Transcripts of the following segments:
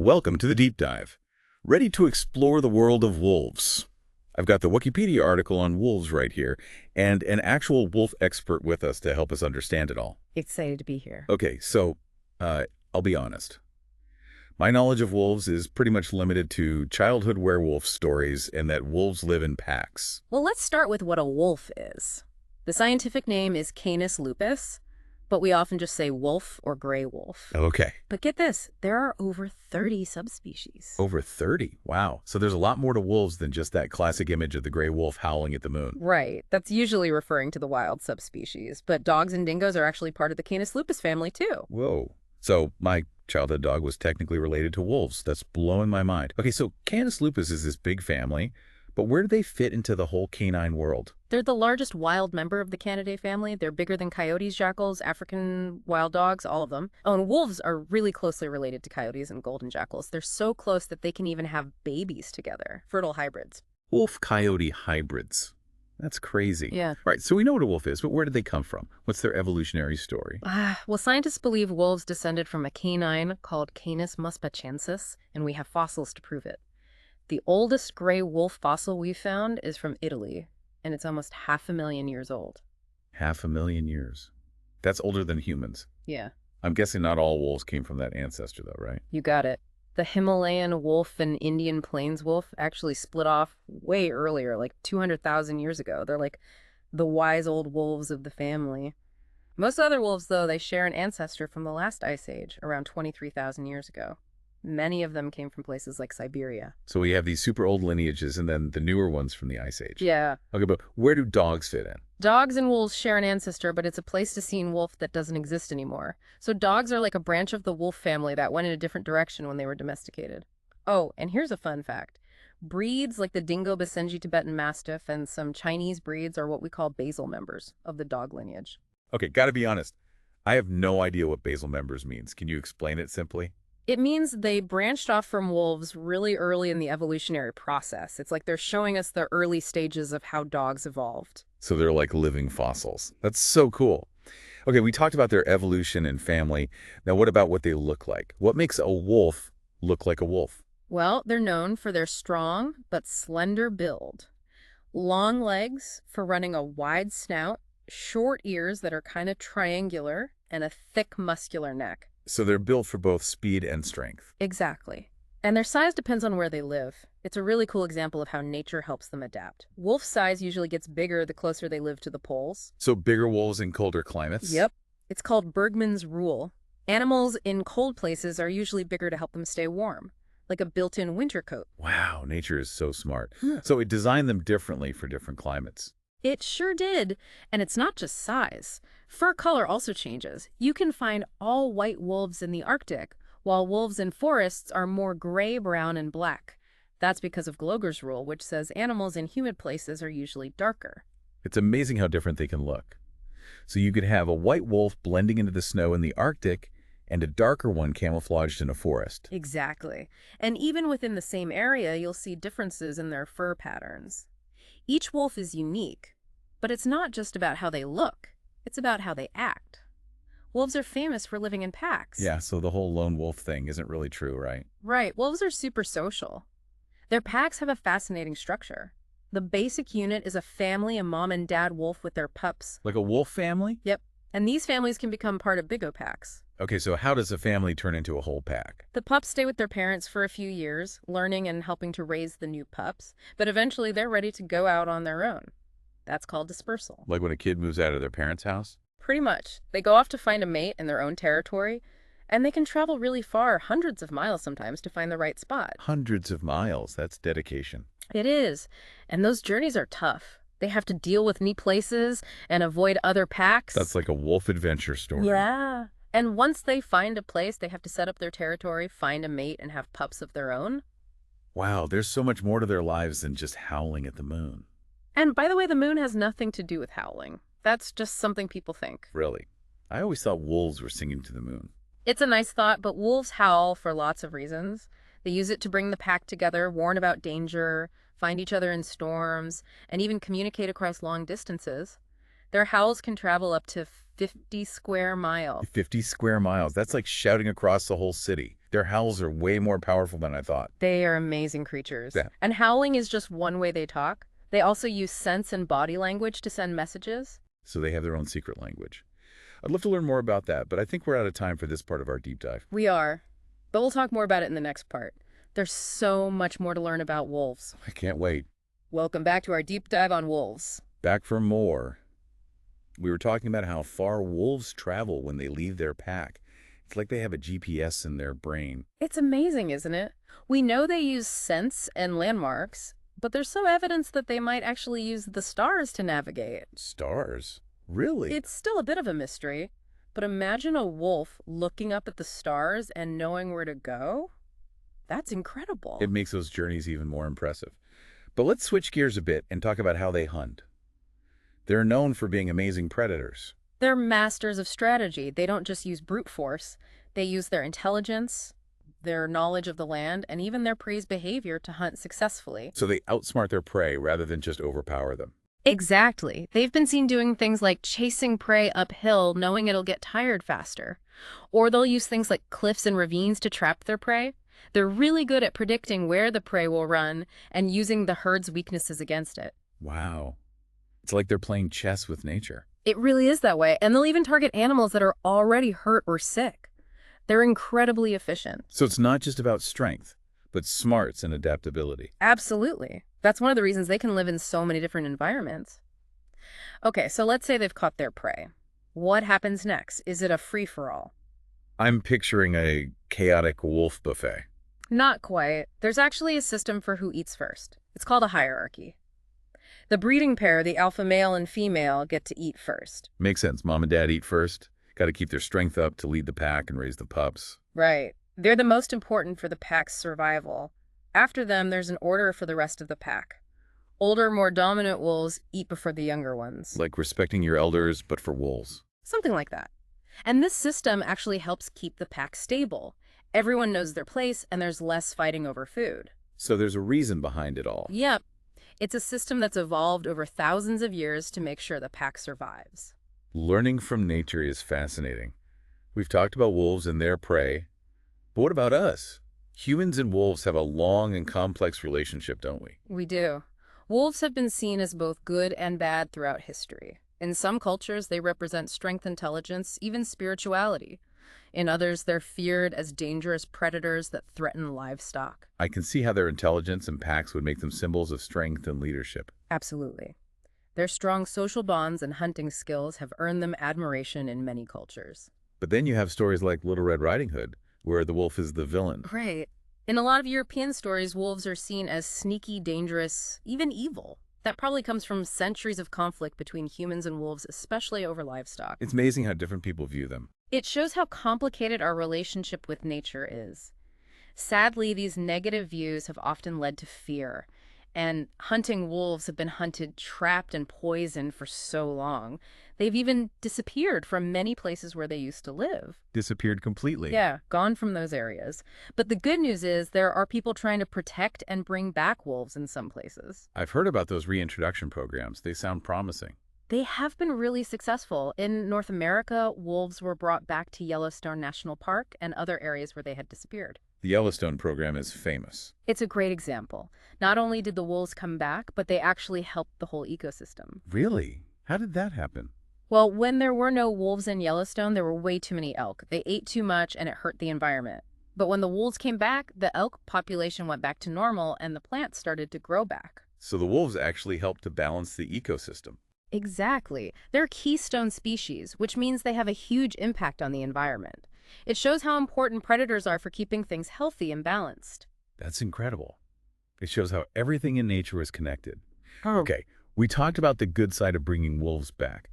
Welcome to the deep dive. Ready to explore the world of wolves? I've got the Wikipedia article on wolves right here, and an actual wolf expert with us to help us understand it all. Excited to be here. Okay, so I'll be honest. My knowledge of wolves is pretty much limited to childhood werewolf stories and that wolves live in packs. Well, let's start with what a wolf is. The scientific name is Canis lupus, but we often just say wolf or gray wolf. Okay. But get this, there are over 30 subspecies. Over 30? Wow. So there's a lot more to wolves than just that classic image of the gray wolf howling at the moon. Right. That's usually referring to the wild subspecies, but dogs and dingoes are actually part of the Canis lupus family too. Whoa. So my childhood dog was technically related to wolves. That's blowing my mind. Okay, so Canis lupus is this big family, but where do they fit into the whole canine world? They're the largest wild member of the Canidae family. They're bigger than coyotes, jackals, African wild dogs, all of them. Oh, and wolves are really closely related to coyotes and golden jackals. They're so close that they can even have babies together, fertile hybrids. Wolf-coyote hybrids. That's crazy. Yeah. Right, so we know what a wolf is, but where did they come from? What's their evolutionary story? Well, scientists believe wolves descended from a canine called Canis muspachensis, and we have fossils to prove it. The oldest gray wolf fossil we've found is from Italy, and it's almost 500,000 years old. 500,000 years. That's older than humans. Yeah. I'm guessing not all wolves came from that ancestor, though, right? You got it. The Himalayan wolf and Indian plains wolf actually split off way earlier, like 200,000 years ago. They're like the wise old wolves of the family. Most other wolves, though, they share an ancestor from the last ice age, around 23,000 years ago. Many of them came from places like Siberia. So we have these super old lineages and then the newer ones from the Ice Age. Yeah. Okay, but where do dogs fit in? Dogs and wolves share an ancestor, but it's a Pleistocene wolf that doesn't exist anymore. So dogs are like a branch of the wolf family that went in a different direction when they were domesticated. Oh, and here's a fun fact. Breeds like the Dingo Basenji Tibetan Mastiff and some Chinese breeds are what we call basal members of the dog lineage. Okay, gotta be honest. I have no idea what basal members means. Can you explain it simply? It means they branched off from wolves really early in the evolutionary process. It's like they're showing us the early stages of how dogs evolved. So they're like living fossils. That's so cool. Okay, we talked about their evolution and family. Now what about what they look like? What makes a wolf look like a wolf? Well, they're known for their strong but slender build. Long legs for running a wide snout, short ears that are kind of triangular, and a thick muscular neck. So they're built for both speed and strength. Exactly. And their size depends on where they live. It's a really cool example of how nature helps them adapt. Wolf size usually gets bigger the closer they live to the poles. So bigger wolves in colder climates? Yep. It's called Bergmann's rule. Animals in cold places are usually bigger to help them stay warm, like a built-in winter coat. Wow, nature is so smart. So it designed them differently for different climates. It sure did. And it's not just size. Fur color also changes. You can find all white wolves in the Arctic, while wolves in forests are more gray, brown, and black. That's because of Gloger's rule, which says animals in humid places are usually darker. It's amazing how different they can look. So you could have a white wolf blending into the snow in the Arctic and a darker one camouflaged in a forest. Exactly. And even within the same area, you'll see differences in their fur patterns. Each wolf is unique, but it's not just about how they look. It's about how they act. Wolves are famous for living in packs. Yeah, so the whole lone wolf thing isn't really true, right? Right. Wolves are super social. Their packs have a fascinating structure. The basic unit is a family, a mom and dad wolf with their pups. Like a wolf family? Yep. And these families can become part of bigger packs. Okay, so how does a family turn into a whole pack? The pups stay with their parents for a few years, learning and helping to raise the new pups, but eventually they're ready to go out on their own. That's called dispersal. Like when a kid moves out of their parents' house? Pretty much. They go off to find a mate in their own territory, and they can travel really far, hundreds of miles sometimes, to find the right spot. Hundreds of miles. That's dedication. It is. And those journeys are tough. They have to deal with new places and avoid other packs. That's like a wolf adventure story. Yeah. And once they find a place, they have to set up their territory, find a mate, and have pups of their own. Wow, there's so much more to their lives than just howling at the moon. And by the way, the moon has nothing to do with howling. That's just something people think. Really? I always thought wolves were singing to the moon. It's a nice thought, but wolves howl for lots of reasons. They use it to bring the pack together, warn about danger, find each other in storms, and even communicate across long distances. Their howls can travel up to 50 square miles. 50 square miles. That's like shouting across the whole city. Their howls are way more powerful than I thought. They are amazing creatures. Yeah. And howling is just one way they talk. They also use sense and body language to send messages. So they have their own secret language. I'd love to learn more about that, but I think we're out of time for this part of our deep dive. We are. But we'll talk more about it in the next part. There's so much more to learn about wolves. I can't wait. Welcome back to our deep dive on wolves. Back for more. We were talking about how far wolves travel when they leave their pack. It's like they have a GPS in their brain. It's amazing, isn't it? We know they use scents and landmarks, but there's some evidence that they might actually use the stars to navigate. Stars? Really? It's still a bit of a mystery, but imagine a wolf looking up at the stars and knowing where to go. That's incredible. It makes those journeys even more impressive. But let's switch gears a bit and talk about how they hunt. They're known for being amazing predators. They're masters of strategy. They don't just use brute force. They use their intelligence, their knowledge of the land, and even their prey's behavior to hunt successfully. So they outsmart their prey rather than just overpower them. Exactly. They've been seen doing things like chasing prey uphill, knowing it'll get tired faster. Or they'll use things like cliffs and ravines to trap their prey. They're really good at predicting where the prey will run and using the herd's weaknesses against it. Wow. It's like they're playing chess with nature. It really is that way, and they'll even target animals that are already hurt or sick. They're incredibly efficient. So it's not just about strength, but smarts and adaptability. Absolutely. That's one of the reasons they can live in so many different environments. Okay, so let's say they've caught their prey. What happens next? Is it a free-for-all? I'm picturing a chaotic wolf buffet. Not quite. There's actually a system for who eats first. It's called a hierarchy. The breeding pair, the alpha male and female, get to eat first. Makes sense. Mom and dad eat first. Got to keep their strength up to lead the pack and raise the pups. Right. They're the most important for the pack's survival. After them, there's an order for the rest of the pack. Older, more dominant wolves eat before the younger ones. Like respecting your elders, but for wolves. Something like that. And this system actually helps keep the pack stable. Everyone knows their place, and there's less fighting over food. So there's a reason behind it all. Yep. It's a system that's evolved over thousands of years to make sure the pack survives. Learning from nature is fascinating. We've talked about wolves and their prey. But what about us? Humans and wolves have a long and complex relationship, don't we? We do. Wolves have been seen as both good and bad throughout history. In some cultures, they represent strength, intelligence, even spirituality. In others, they're feared as dangerous predators that threaten livestock. I can see how their intelligence and packs would make them symbols of strength and leadership. Absolutely. Their strong social bonds and hunting skills have earned them admiration in many cultures. But then you have stories like Little Red Riding Hood, where the wolf is the villain. Right. In a lot of European stories, wolves are seen as sneaky, dangerous, even evil. That probably comes from centuries of conflict between humans and wolves, especially over livestock. It's amazing how different people view them. It shows how complicated our relationship with nature is. Sadly, these negative views have often led to fear, and hunting wolves have been hunted, trapped, and poisoned for so long. They've even disappeared from many places where they used to live. Disappeared completely. Yeah, gone from those areas. But the good news is there are people trying to protect and bring back wolves in some places. I've heard about those reintroduction programs. They sound promising. They have been really successful. In North America, wolves were brought back to Yellowstone National Park and other areas where they had disappeared. The Yellowstone program is famous. It's a great example. Not only did the wolves come back, but they actually helped the whole ecosystem. Really? How did that happen? Well, when there were no wolves in Yellowstone, there were way too many elk. They ate too much and it hurt the environment. But when the wolves came back, the elk population went back to normal and the plants started to grow back. So the wolves actually helped to balance the ecosystem. Exactly. They're keystone species, which means they have a huge impact on the environment. It shows how important predators are for keeping things healthy and balanced. That's incredible. It shows how everything in nature is connected. Okay, we talked about the good side of bringing wolves back.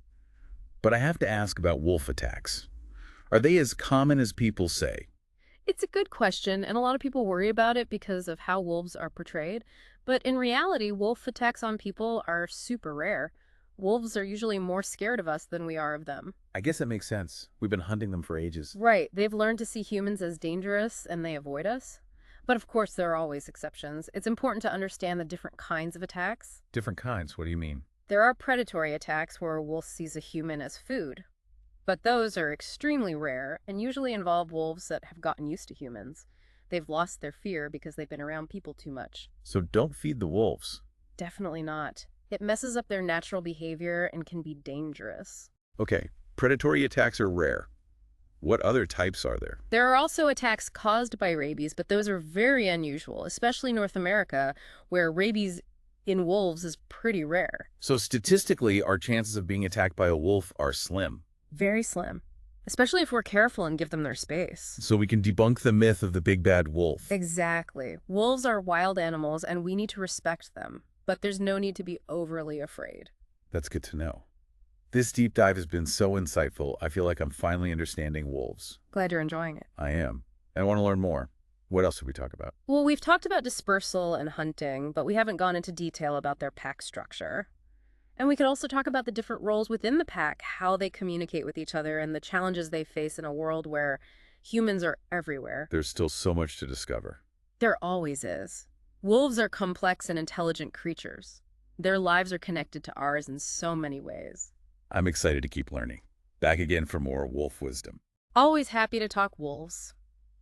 But I have to ask about wolf attacks. Are they as common as people say? It's a good question, and a lot of people worry about it because of how wolves are portrayed. But in reality, wolf attacks on people are super rare. Wolves are usually more scared of us than we are of them. I guess that makes sense. We've been hunting them for ages. Right. They've learned to see humans as dangerous, and they avoid us. But of course, there are always exceptions. It's important to understand the different kinds of attacks. Different kinds? What do you mean? There are predatory attacks where a wolf sees a human as food. But those are extremely rare and usually involve wolves that have gotten used to humans. They've lost their fear because they've been around people too much. So don't feed the wolves. Definitely not. It messes up their natural behavior and can be dangerous. Okay, predatory attacks are rare. What other types are there? There are also attacks caused by rabies, but those are very unusual, especially North America, where rabies in wolves is pretty rare. So statistically, our chances of being attacked by a wolf are slim. Very slim. Especially if we're careful and give them their space. So we can debunk the myth of the big bad wolf. Exactly. Wolves are wild animals and we need to respect them, but there's no need to be overly afraid. That's good to know. This deep dive has been so insightful. I feel like I'm finally understanding wolves. Glad you're enjoying it. I am. And I want to learn more. What else did we talk about? Well, we've talked about dispersal and hunting, but we haven't gone into detail about their pack structure. And we could also talk about the different roles within the pack, how they communicate with each other, and the challenges they face in a world where humans are everywhere. There's still so much to discover. There always is. Wolves are complex and intelligent creatures. Their lives are connected to ours in so many ways. I'm excited to keep learning. Back again for more wolf wisdom. Always happy to talk wolves.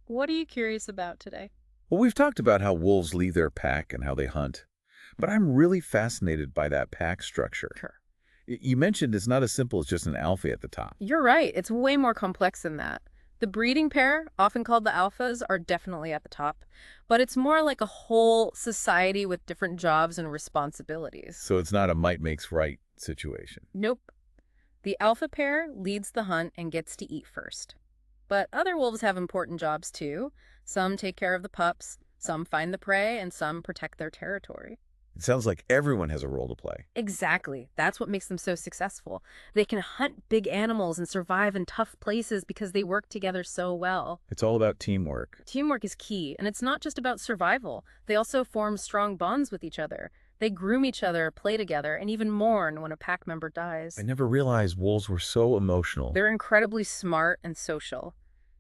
What are you curious about today? Well, we've talked about how wolves leave their pack and how they hunt. But I'm really fascinated by that pack structure. Sure. You mentioned it's not as simple as just an alpha at the top. You're right. It's way more complex than that. The breeding pair, often called the alphas, are definitely at the top. But it's more like a whole society with different jobs and responsibilities. So it's not a might makes right situation. Nope. The alpha pair leads the hunt and gets to eat first. But other wolves have important jobs too. Some take care of the pups, some find the prey, and some protect their territory. It sounds like everyone has a role to play. Exactly. That's what makes them so successful. They can hunt big animals and survive in tough places because they work together so well. It's all about teamwork. Teamwork is key, and it's not just about survival. They also form strong bonds with each other. They groom each other, play together, and even mourn when a pack member dies. I never realized wolves were so emotional. They're incredibly smart and social,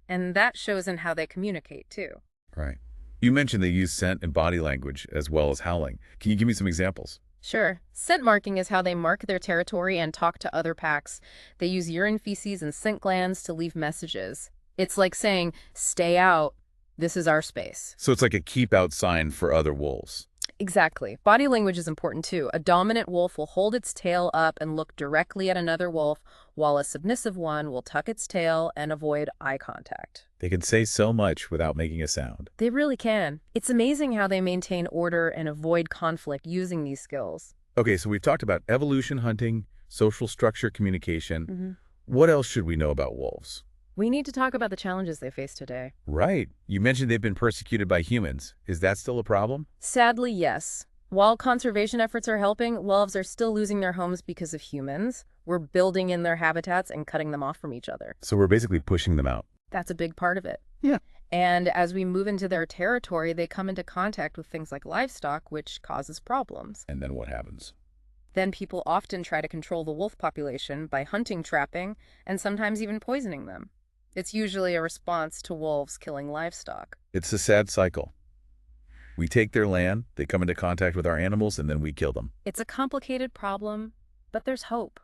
and that shows in how they communicate, too. Right. You mentioned they use scent and body language as well as howling. Can you give me some examples? Sure. Scent marking is how they mark their territory and talk to other packs. They use urine, feces, and scent glands to leave messages. It's like saying, stay out, this is our space. So it's like a keep out sign for other wolves. Exactly. Body language is important too. A dominant wolf will hold its tail up and look directly at another wolf, while a submissive one will tuck its tail and avoid eye contact. They can say so much without making a sound. They really can. It's amazing how they maintain order and avoid conflict using these skills. Okay, so we've talked about evolution, hunting, social structure, communication. Mm-hmm. What else should we know about wolves? We need to talk about the challenges they face today. Right. You mentioned they've been persecuted by humans. Is that still a problem? Sadly, yes. While conservation efforts are helping, wolves are still losing their homes because of humans. We're building in their habitats and cutting them off from each other. So we're basically pushing them out. That's a big part of it. Yeah. And as we move into their territory, they come into contact with things like livestock, which causes problems. And then what happens? Then people often try to control the wolf population by hunting, trapping, and sometimes even poisoning them. It's usually a response to wolves killing livestock. It's a sad cycle. We take their land, they come into contact with our animals, and then we kill them. It's a complicated problem, but there's hope.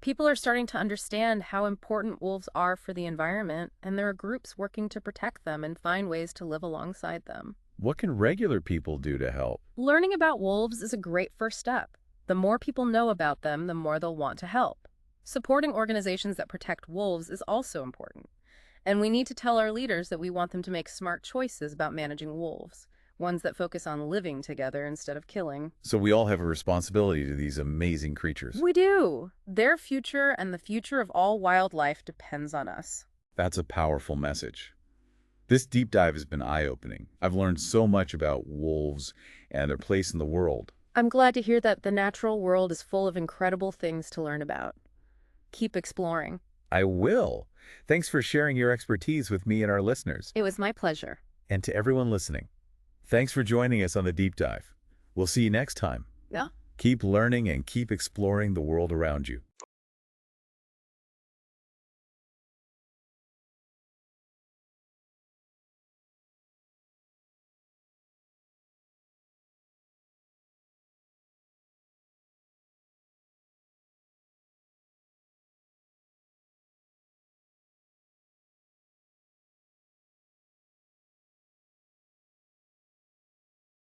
People are starting to understand how important wolves are for the environment, and there are groups working to protect them and find ways to live alongside them. What can regular people do to help? Learning about wolves is a great first step. The more people know about them, the more they'll want to help. Supporting organizations that protect wolves is also important. And we need to tell our leaders that we want them to make smart choices about managing wolves, ones that focus on living together instead of killing. So we all have a responsibility to these amazing creatures. We do. Their future and the future of all wildlife depends on us. That's a powerful message. This deep dive has been eye-opening. I've learned so much about wolves and their place in the world. I'm glad to hear that the natural world is full of incredible things to learn about. Keep exploring. I will. Thanks for sharing your expertise with me and our listeners. It was my pleasure. And to everyone listening, thanks for joining us on the deep dive. We'll see you next time. Yeah. Keep learning and keep exploring the world around you.